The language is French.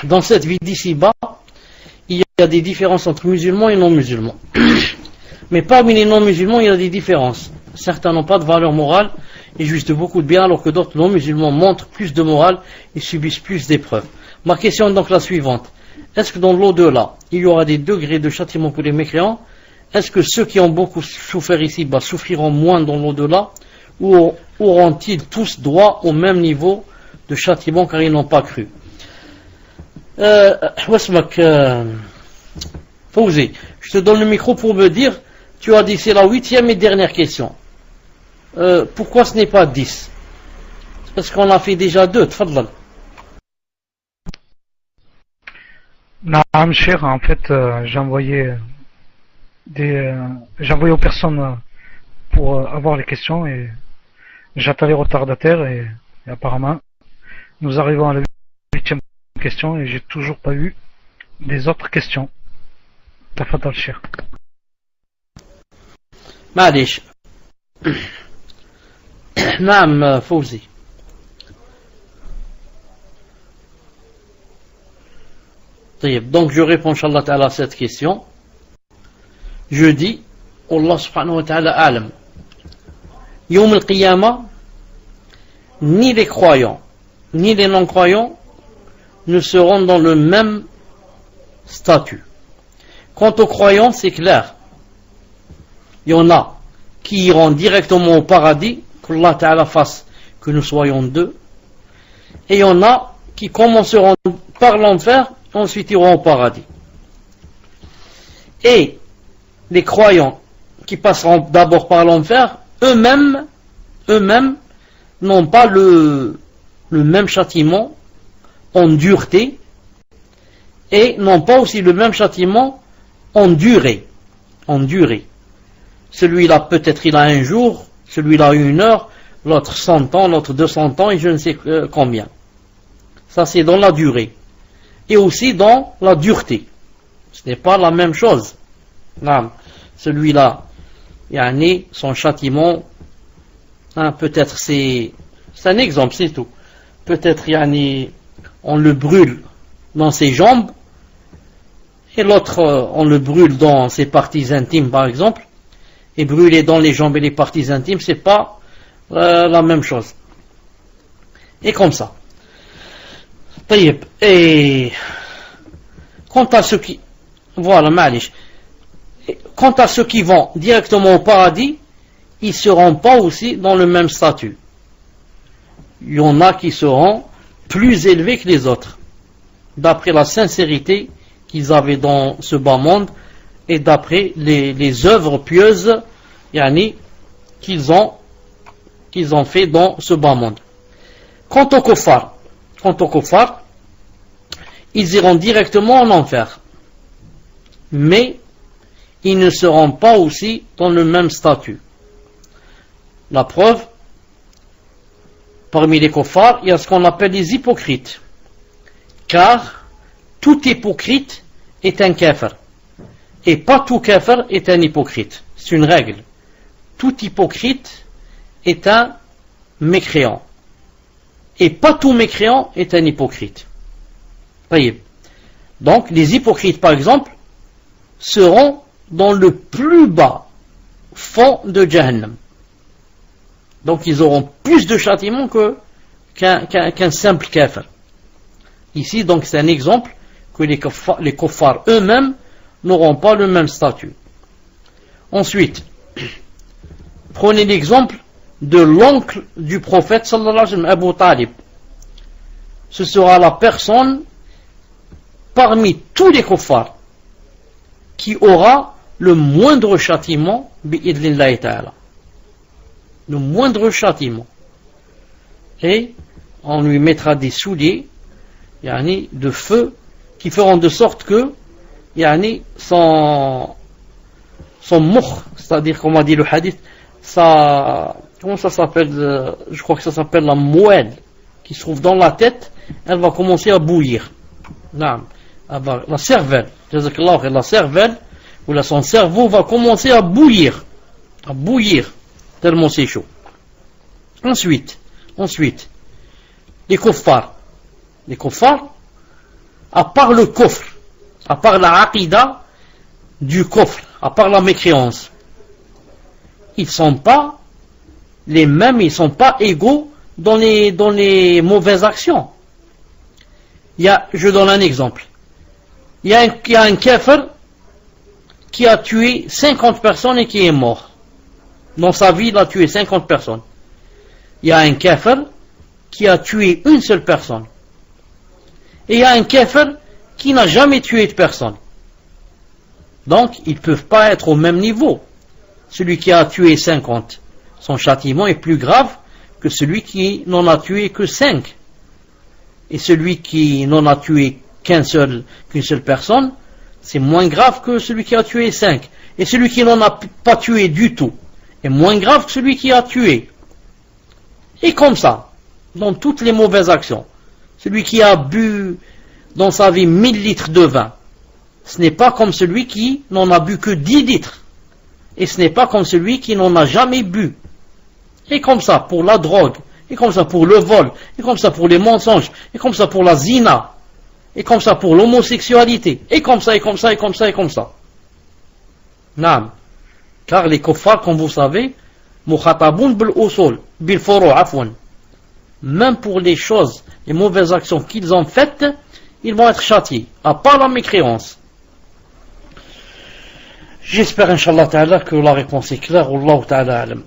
dans cette vie d'ici-bas, il y a des différences entre musulmans et non-musulmans. Mais parmi les non-musulmans, il y a des différences. Certains n'ont pas de valeur morale et jouissent de beaucoup de bien, alors que d'autres non-musulmans montrent plus de morale et subissent plus d'épreuves. Ma question est donc la suivante. Est-ce que dans l'au-delà, il y aura des degrés de châtiment pour les mécréants? Est-ce que ceux qui ont beaucoup souffert ici-bas souffriront moins dans l'au-delà? Ou auront-ils tous droit au même niveau de châtiment car ils n'ont pas cru? Fawzi, je te donne le micro pour me dire, tu as dit c'est la 8e et dernière question. Pourquoi ce n'est pas 10? Parce qu'on a fait déjà 2, tfadlal. Naam, cher, en fait, j'ai envoyé aux personnes pour avoir les questions et j'attends les retardataires et apparemment nous arrivons à la 8e question et j'ai toujours pas eu des autres questions. Tafadal, cher. معليش. نعم فوزي. Donc je réponds Inch'Allah Ta'ala à cette question. Je dis, Allah subhanahu wa ta'ala alam. Yawm al-Qiyamah, ni les croyants, ni les non-croyants ne seront dans le même statut. Quant aux croyants, c'est clair. Il y en a qui iront directement au paradis, qu'Allah Ta'ala fasse que nous soyons deux. Et il y en a qui commenceront par l'enfer, ensuite iront au paradis. Et les croyants qui passeront d'abord par l'enfer, eux-mêmes n'ont pas le même châtiment en dureté et n'ont pas aussi le même châtiment en durée. Celui-là, peut-être il a un jour, celui-là 1 heure, l'autre 100 ans, l'autre 200 ans et je ne sais combien. Ça c'est dans la durée. Et aussi dans la dureté. Ce n'est pas la même chose. Non. Celui-là, son châtiment, peut-être c'est un exemple, c'est tout. Peut-être on le brûle dans ses jambes et l'autre on le brûle dans ses parties intimes par exemple. Et brûler dans les jambes et les parties intimes, c'est pas la même chose. Et comme ça. Et quant à ceux qui, voilà, malish. Quant à ceux qui vont directement au paradis, ils ne seront pas aussi dans le même statut. Il y en a qui seront plus élevés que les autres, d'après la sincérité qu'ils avaient dans ce bas monde et d'après les œuvres pieuses qu'ils ont fait dans ce bas monde. Quant aux kuffars, ils iront directement en enfer. Mais ils ne seront pas aussi dans le même statut. La preuve, parmi les kuffars, il y a ce qu'on appelle les hypocrites. Car tout hypocrite est un kafir. Et pas tout kafir est un hypocrite. C'est une règle. Tout hypocrite est un mécréant. Et pas tout mécréant est un hypocrite. Voyez. Donc, les hypocrites, par exemple, seront dans le plus bas fond de Jahannam. Donc, ils auront plus de châtiment qu'un simple kafir. Ici, donc, c'est un exemple que les kuffars eux-mêmes n'auront pas le même statut. Ensuite, prenez l'exemple de l'oncle du prophète sallallahu alayhi wa sallam, Abu Talib. Ce sera la personne parmi tous les kuffars qui aura le moindre châtiment bi'idhnillahi ta'ala. Le moindre châtiment. Et on lui mettra des souliers de feu qui feront de sorte que son moukh, c'est-à-dire comme a dit le hadith, comment ça s'appelle, je crois que ça s'appelle la moelle qui se trouve dans la tête, elle va commencer à bouillir. La cervelle, la cervelle ou son cerveau va commencer à bouillir, tellement c'est chaud. Ensuite, les kuffars à part le kufr, à part la aqida du kufr, à part la mécréance, ils ne sont pas les mêmes, ils ne sont pas égaux dans les mauvaises actions. Je donne un exemple. Il y a un kafir qui a tué 50 personnes et qui est mort. Dans sa vie, il a tué 50 personnes. Il y a un kafir qui a tué une seule personne. Et il y a un kafir qui n'a jamais tué de personne. Donc, ils ne peuvent pas être au même niveau. Celui qui a tué 50, son châtiment est plus grave que celui qui n'en a tué que 5. Et celui qui n'en a tué qu'une seule personne, c'est moins grave que celui qui a tué 5. Et celui qui n'en a pas tué du tout est moins grave que celui qui a tué. Et comme ça, dans toutes les mauvaises actions, celui qui a bu dans sa vie 1000 litres de vin, ce n'est pas comme celui qui n'en a bu que 10 litres. Et ce n'est pas comme celui qui n'en a jamais bu. Et comme ça pour la drogue, et comme ça pour le vol, et comme ça pour les mensonges, et comme ça pour la zina, et comme ça pour l'homosexualité, et comme ça, et comme ça, et comme ça, et comme ça. Naam. Car les kuffars, comme vous savez, mukhataboun bil usul, bil furu' afwan. Même pour les choses, les mauvaises actions qu'ils ont faites, ils vont être châtiés, à part la mécréance. J'espère, Inch'Allah Ta'ala, que la réponse est claire. Wallahu Ta'ala alam.